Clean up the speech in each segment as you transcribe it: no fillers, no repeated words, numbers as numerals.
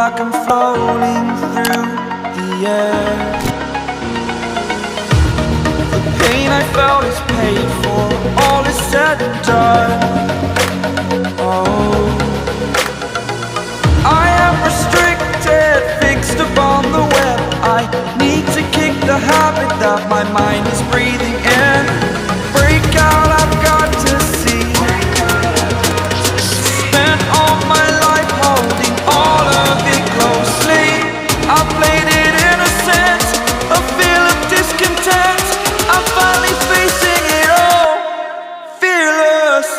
like I'm floating through the air. The pain I felt is paid for, all is said and done. Oh, I am restricted, fixed upon the web. I need to kick the habit that my mind is breathing in. Break out, I've got to see. Spent all my life holding all of it closely. I played it innocent, a feel of discontent. I'm finally facing it all, fearless.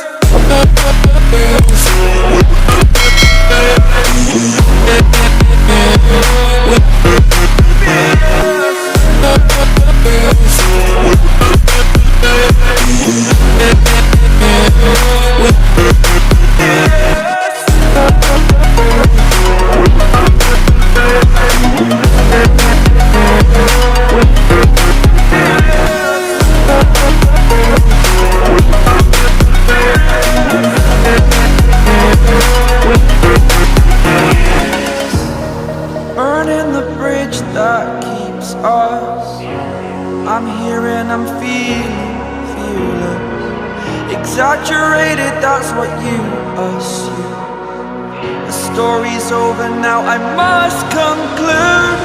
Burning the bridge that keeps us. I'm here and I'm feeling fearless. Exaggerated, that's what you assume. The story's over now, I must conclude.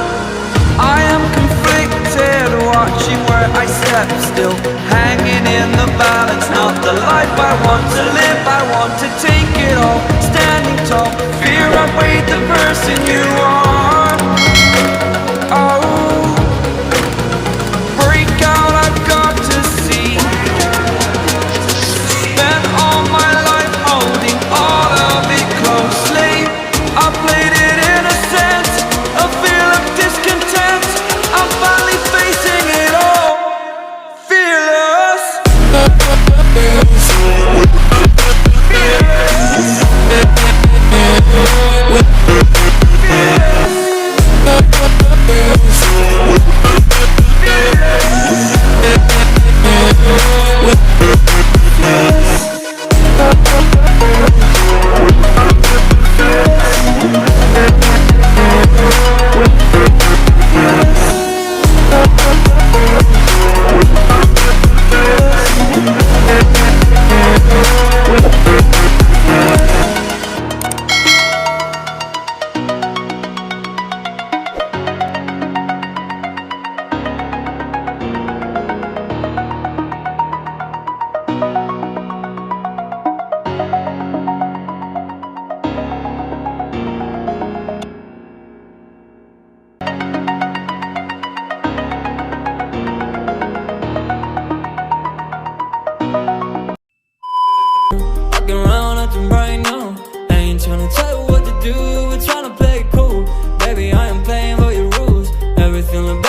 I am conflicted, watching where I step still, hanging in the balance. Not the life I want to live, I want to take it all. Standing tall, fear outweighed the person you are. Oh, break out, I've got to see. Spent all my life holding all of it closely. I played it innocent, a feel of discontent. I'm finally facing it all, fearless. Walking around acting right now. I ain't tryna tell you what to do, we're tryna play it cool. Baby, I am playing by your rules. Everything look